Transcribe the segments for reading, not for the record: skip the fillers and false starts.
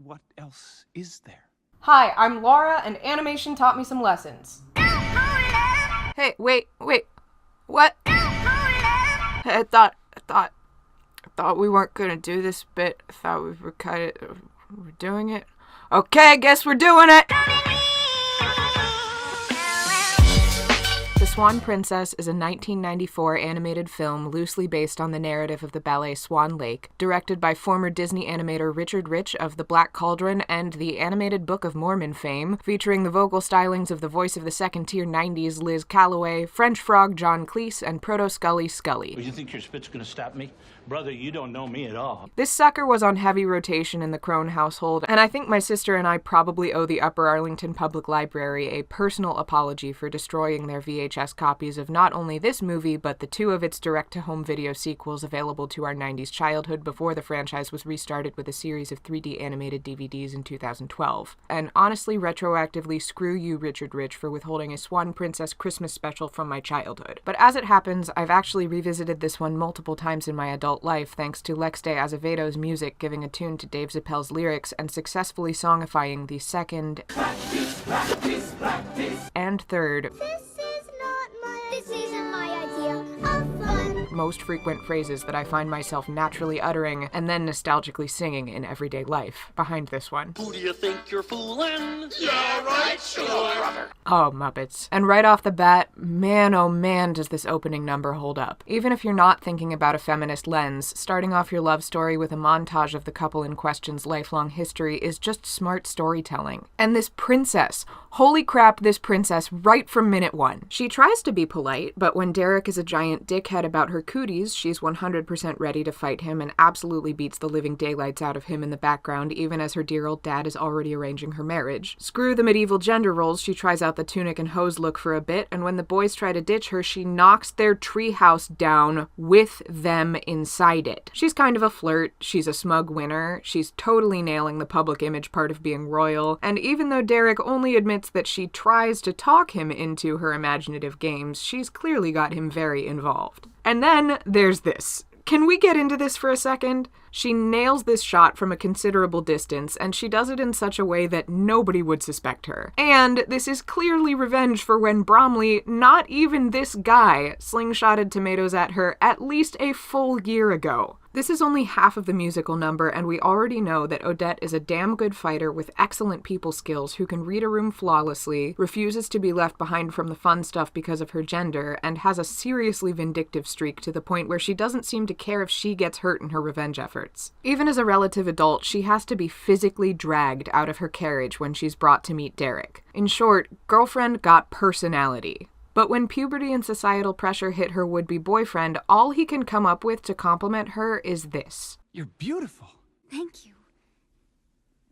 What else is there? Hi, I'm Laura, and animation taught me some lessons. Hey, wait. What? I thought we weren't gonna do this bit. I thought we were doing it. Okay, guess we're doing it! The Swan Princess is a 1994 animated film loosely based on the narrative of the ballet Swan Lake, directed by former Disney animator Richard Rich of The Black Cauldron and the Animated Book of Mormon fame, featuring the vocal stylings of the voice of the second-tier 90s Liz Calloway, French Frog John Cleese, and Proto-Scully Scully. You think your spit's gonna stop me? Brother, you don't know me at all. This sucker was on heavy rotation in the Crone household, and I think my sister and I probably owe the Upper Arlington Public Library a personal apology for destroying their VHS copies of not only this movie, but the two of its direct-to-home video sequels available to our 90s childhood before the franchise was restarted with a series of 3D animated DVDs in 2012. And honestly, retroactively, screw you, Richard Rich, for withholding a Swan Princess Christmas special from my childhood. But as it happens, I've actually revisited this one multiple times in my adult life thanks to Lex de Azeveto's music giving a tune to Dave Chappelle's lyrics and successfully songifying the second and third This isn't my idea of fun. most frequent phrases that I find myself naturally uttering and then nostalgically singing in everyday life behind this one. Who do you think you're fooling? Yeah, right, sure. Oh, Muppets. And right off the bat, man oh man does this opening number hold up. Even if you're not thinking about a feminist lens, starting off your love story with a montage of the couple in question's lifelong history is just smart storytelling. And this princess, holy crap, this princess right from minute one. She tries to be polite, but when Derek is a giant dickhead about her cooties, she's 100% ready to fight him and absolutely beats the living daylights out of him in the background, even as her dear old dad is already arranging her marriage. Screw the medieval gender roles, she tries out the tunic and hose look for a bit, and when the boys try to ditch her, she knocks their treehouse down with them inside it. She's kind of a flirt, she's a smug winner, she's totally nailing the public image part of being royal, and even though Derek only admits that she tries to talk him into her imaginative games, she's clearly got him very involved. And then there's this. Can we get into this for a second? She nails this shot from a considerable distance, and she does it in such a way that nobody would suspect her. And this is clearly revenge for when Bromley, not even this guy, slingshotted tomatoes at her at least a full year ago. This is only half of the musical number, and we already know that Odette is a damn good fighter with excellent people skills who can read a room flawlessly, refuses to be left behind from the fun stuff because of her gender, and has a seriously vindictive streak to the point where she doesn't seem to care if she gets hurt in her revenge efforts. Even as a relative adult, she has to be physically dragged out of her carriage when she's brought to meet Derek. In short, girlfriend got personality. But when puberty and societal pressure hit her would-be boyfriend, all he can come up with to compliment her is this. You're beautiful. Thank you.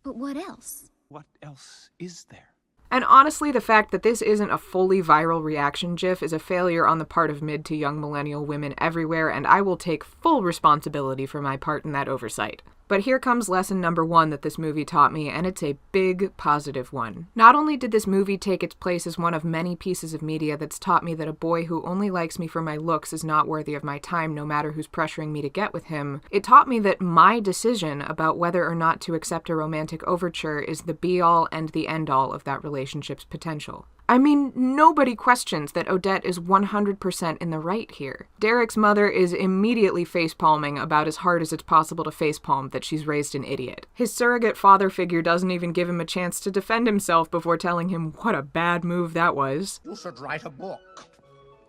But what else? What else is there? And honestly, the fact that this isn't a fully viral reaction gif is a failure on the part of mid to young millennial women everywhere, and I will take full responsibility for my part in that oversight. But here comes lesson number one that this movie taught me, and it's a big positive one. Not only did this movie take its place as one of many pieces of media that's taught me that a boy who only likes me for my looks is not worthy of my time no matter who's pressuring me to get with him, it taught me that my decision about whether or not to accept a romantic overture is the be-all and the end-all of that relationship's potential. I mean, nobody questions that Odette is 100% in the right here. Derek's mother is immediately facepalming about as hard as it's possible to facepalm that she's raised an idiot. His surrogate father figure doesn't even give him a chance to defend himself before telling him what a bad move that was. You should write a book.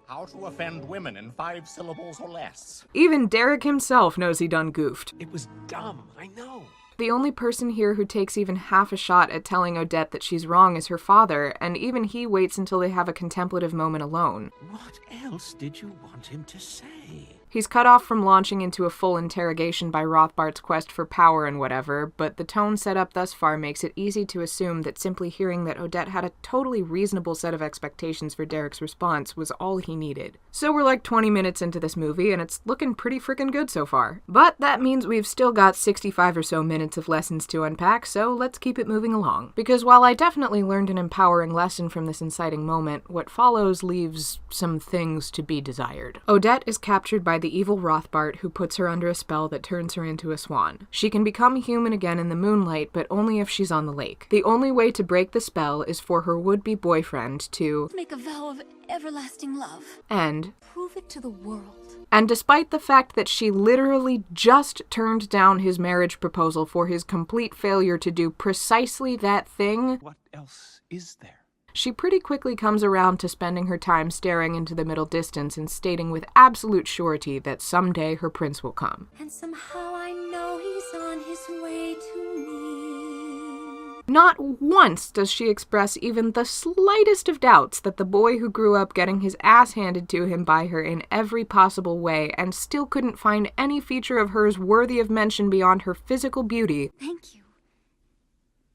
How to offend women in 5 syllables or less. Even Derek himself knows he done goofed. It was dumb, I know. The only person here who takes even half a shot at telling Odette that she's wrong is her father, and even he waits until they have a contemplative moment alone. What else did you want him to say? He's cut off from launching into a full interrogation by Rothbart's quest for power and whatever, but the tone set up thus far makes it easy to assume that simply hearing that Odette had a totally reasonable set of expectations for Derek's response was all he needed. So we're like 20 minutes into this movie, and it's looking pretty freaking good so far. But that means we've still got 65 or so minutes of lessons to unpack, so let's keep it moving along. Because while I definitely learned an empowering lesson from this inciting moment, what follows leaves some things to be desired. Odette is captured by by the evil Rothbart, who puts her under a spell that turns her into a swan. She can become human again in the moonlight, but only if she's on the lake. The only way to break the spell is for her would-be boyfriend to make a vow of everlasting love. And prove it to the world. And despite the fact that she literally just turned down his marriage proposal for his complete failure to do precisely that thing, What else is there? she pretty quickly comes around to spending her time staring into the middle distance and stating with absolute surety that someday her prince will come. And somehow I know he's on his way to me. Not once does she express even the slightest of doubts that the boy who grew up getting his ass handed to him by her in every possible way and still couldn't find any feature of hers worthy of mention beyond her physical beauty. Thank you.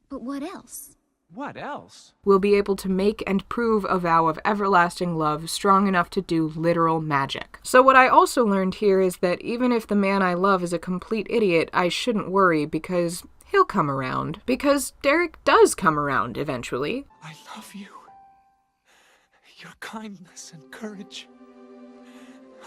But what else? What else? Will be able to make and prove a vow of everlasting love strong enough to do literal magic. So what I also learned here is that even if the man I love is a complete idiot, I shouldn't worry because he'll come around. Because Derek does come around eventually. I love you. Your kindness and courage.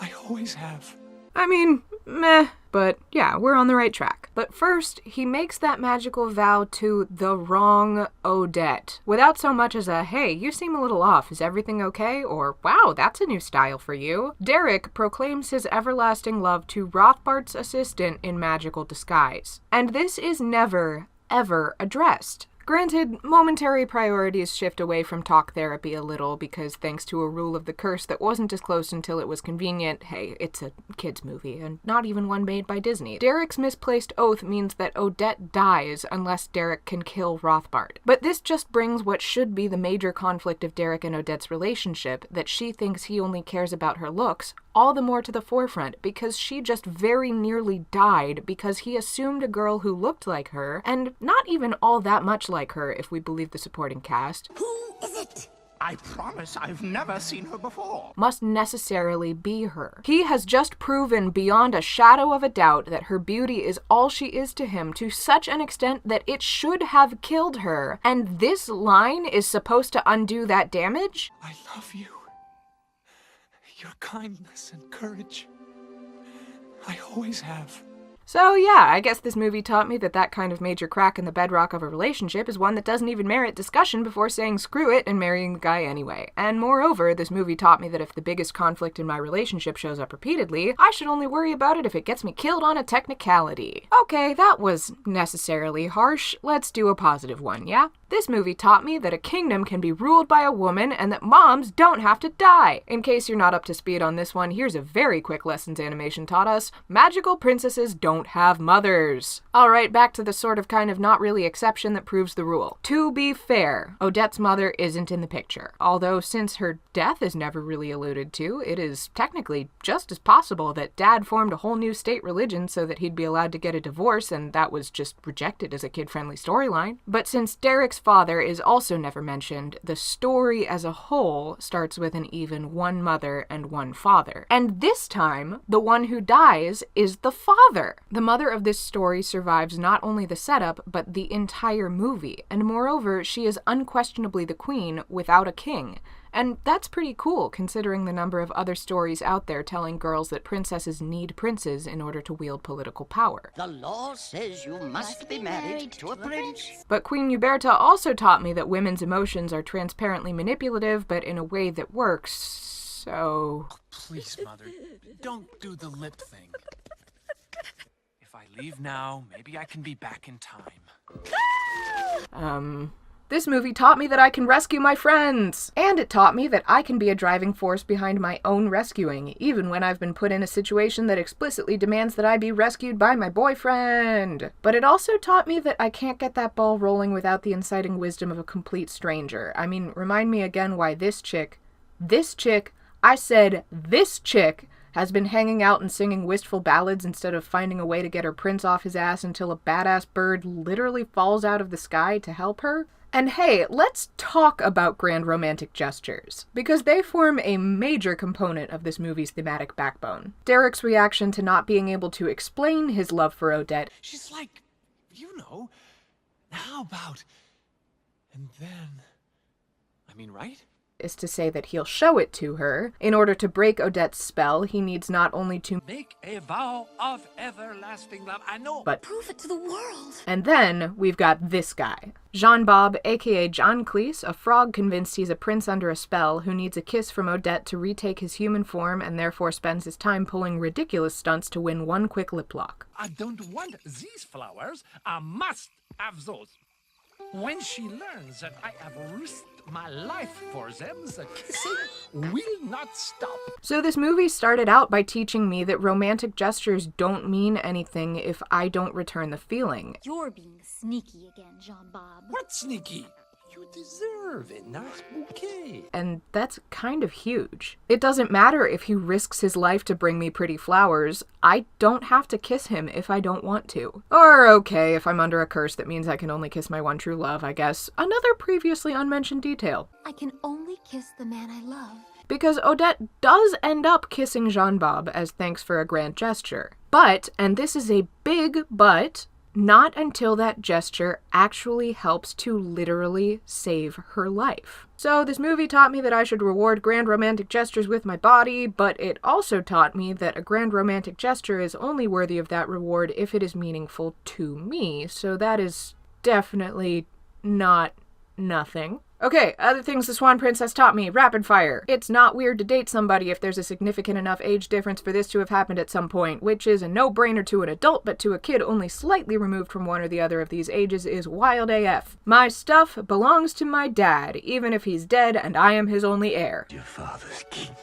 I always have. I mean, meh, but yeah, we're on the right track. But first, he makes that magical vow to the wrong Odette, without so much as a, hey, you seem a little off, is everything okay? Or, wow, that's a new style for you. Derek proclaims his everlasting love to Rothbart's assistant in magical disguise. And this is never, ever addressed. Granted, momentary priorities shift away from talk therapy a little because thanks to a rule of the curse that wasn't disclosed until it was convenient, hey, it's a kid's movie, and not even one made by Disney. Derek's misplaced oath means that Odette dies unless Derek can kill Rothbart. But this just brings what should be the major conflict of Derek and Odette's relationship, that she thinks he only cares about her looks, all the more to the forefront because she just very nearly died because he assumed a girl who looked like her, and not even all that much like her if we believe the supporting cast, Who is it? I promise I've never seen her before. must necessarily be her. He has just proven beyond a shadow of a doubt that her beauty is all she is to him to such an extent that it should have killed her, and this line is supposed to undo that damage? I love you. Your kindness and courage. I always have. So yeah, I guess this movie taught me that that kind of major crack in the bedrock of a relationship is one that doesn't even merit discussion before saying screw it and marrying the guy anyway. And moreover, this movie taught me that if the biggest conflict in my relationship shows up repeatedly, I should only worry about it if it gets me killed on a technicality. Okay, that was necessarily harsh. Let's do a positive one, yeah? This movie taught me that a kingdom can be ruled by a woman and that moms don't have to die. In case you're not up to speed on this one, here's a very quick lessons animation taught us. Magical princesses don't have mothers. Alright, back to the sort of kind of not really exception that proves the rule. To be fair, Odette's mother isn't in the picture. Although since her death is never really alluded to, it is technically just as possible that Dad formed a whole new state religion so that he'd be allowed to get a divorce and that was just rejected as a kid-friendly storyline. But since Derek's father is also never mentioned, the story as a whole starts with an even one mother and one father. And this time, the one who dies is the father. The mother of this story survives not only the setup, but the entire movie, and moreover, she is unquestionably the queen without a king. And that's pretty cool, considering the number of other stories out there telling girls that princesses need princes in order to wield political power. The law says you must be married to a prince. But Queen Uberta also taught me that women's emotions are transparently manipulative, but in a way that works, so... Please, Mother, don't do the lip thing. If I leave now, maybe I can be back in time. This movie taught me that I can rescue my friends! And it taught me that I can be a driving force behind my own rescuing, even when I've been put in a situation that explicitly demands that I be rescued by my boyfriend. But it also taught me that I can't get that ball rolling without the inciting wisdom of a complete stranger. I mean, remind me again why this chick, I said this chick, has been hanging out and singing wistful ballads instead of finding a way to get her prince off his ass until a badass bird literally falls out of the sky to help her. And hey, let's talk about grand romantic gestures, because they form a major component of this movie's thematic backbone. Derek's reaction to not being able to explain his love for Odette. She's like, you know, how about... And then... I mean, right? is to say that he'll show it to her. In order to break Odette's spell, he needs not only to Make a vow of everlasting love. I know. but Prove it to the world. And then we've got this guy. Jean-Bob, aka John Cleese, a frog convinced he's a prince under a spell who needs a kiss from Odette to retake his human form and therefore spends his time pulling ridiculous stunts to win one quick lip lock. I don't want these flowers. I must have those. When she learns that I have risked my life for them, the kissing will not stop. So this movie started out by teaching me that romantic gestures don't mean anything if I don't return the feeling. You're being sneaky again, Jean-Bob. What's sneaky? You deserve a nice bouquet. And that's kind of huge. It doesn't matter if he risks his life to bring me pretty flowers. I don't have to kiss him if I don't want to. Or okay, if I'm under a curse that means I can only kiss my one true love, I guess. Another previously unmentioned detail. I can only kiss the man I love. Because Odette does end up kissing Jean-Bob as thanks for a grand gesture. But, and this is a big but, not until that gesture actually helps to literally save her life. So this movie taught me that I should reward grand romantic gestures with my body, but it also taught me that a grand romantic gesture is only worthy of that reward if it is meaningful to me, so that is definitely not nothing. Okay, other things the Swan Princess taught me. Rapid fire. It's not weird to date somebody if there's a significant enough age difference for this to have happened at some point, which is a no-brainer to an adult, but to a kid only slightly removed from one or the other of these ages is wild AF. My stuff belongs to my dad, even if he's dead and I am his only heir. Your father's kingdom.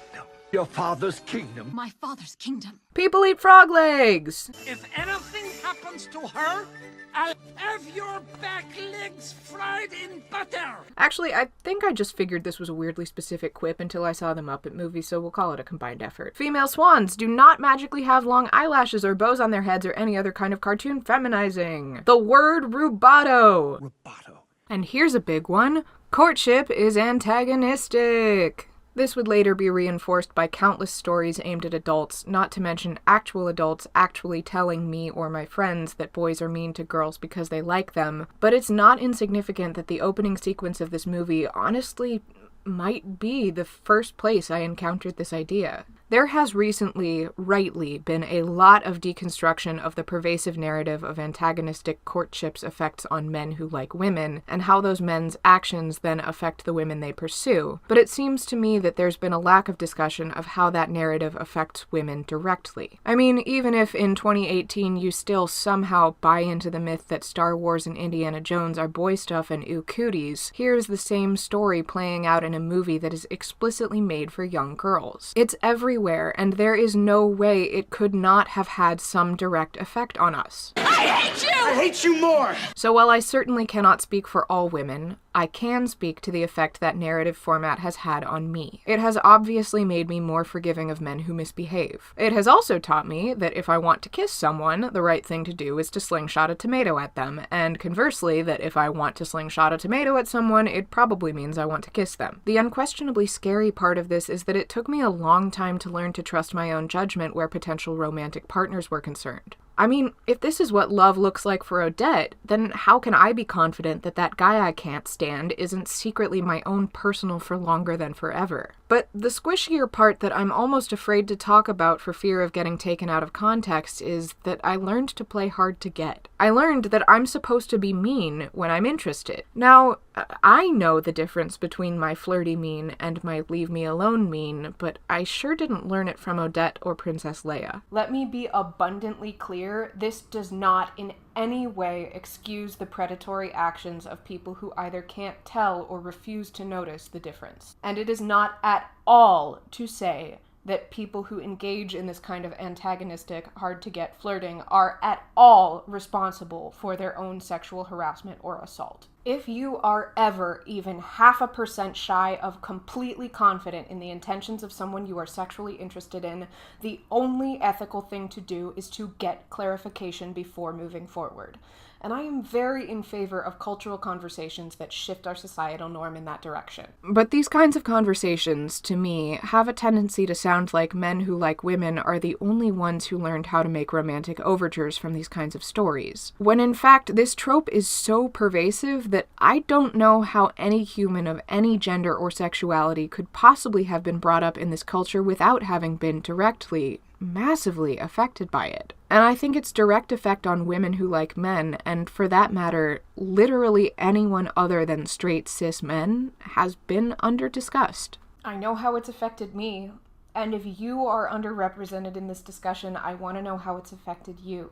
Your father's kingdom. My father's kingdom. People eat frog legs! If anything happens to her, I'll have your back legs fried in butter. Actually, I think I just figured this was a weirdly specific quip until I saw the Muppet movie, so we'll call it a combined effort. Female swans do not magically have long eyelashes or bows on their heads or any other kind of cartoon feminizing. The word rubato. Rubato. And here's a big one. Courtship is antagonistic. This would later be reinforced by countless stories aimed at adults, not to mention actual adults actually telling me or my friends that boys are mean to girls because they like them. But it's not insignificant that the opening sequence of this movie honestly might be the first place I encountered this idea. There has recently, rightly, been a lot of deconstruction of the pervasive narrative of antagonistic courtship's effects on men who like women, and how those men's actions then affect the women they pursue. But it seems to me that there's been a lack of discussion of how that narrative affects women directly. I mean, even if in 2018 you still somehow buy into the myth that Star Wars and Indiana Jones are boy stuff and ooh cooties, here's the same story playing out in a movie that is explicitly made for young girls. It's everywhere, and there is no way it could not have had some direct effect on us. I hate you! I hate you more! So while I certainly cannot speak for all women, I can speak to the effect that narrative format has had on me. It has obviously made me more forgiving of men who misbehave. It has also taught me that if I want to kiss someone, the right thing to do is to slingshot a tomato at them, and conversely, that if I want to slingshot a tomato at someone, it probably means I want to kiss them. The unquestionably scary part of this is that it took me a long time to learn to trust my own judgment where potential romantic partners were concerned. I mean, if this is what love looks like for Odette, then how can I be confident that that guy I can't stand isn't secretly my own personal for longer than forever? But the squishier part that I'm almost afraid to talk about for fear of getting taken out of context is that I learned to play hard to get. I learned that I'm supposed to be mean when I'm interested. Now, I know the difference between my flirty mean and my leave me alone mean, but I sure didn't learn it from Odette or Princess Leia. Let me be abundantly clear, this does not in any way excuse the predatory actions of people who either can't tell or refuse to notice the difference. And it is not at all to say that people who engage in this kind of antagonistic, hard-to-get flirting are at all responsible for their own sexual harassment or assault. If you are ever even 0.5% shy of completely confident in the intentions of someone you are sexually interested in, the only ethical thing to do is to get clarification before moving forward. And I am very in favor of cultural conversations that shift our societal norm in that direction. But these kinds of conversations, to me, have a tendency to sound like men who like women are the only ones who learned how to make romantic overtures from these kinds of stories. When in fact, this trope is so pervasive that I don't know how any human of any gender or sexuality could possibly have been brought up in this culture without having been directly, massively affected by it. And I think its direct effect on women who like men, and for that matter, literally anyone other than straight cis men, has been under-discussed. I know how it's affected me, and if you are underrepresented in this discussion, I want to know how it's affected you.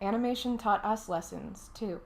Animation taught us lessons, too.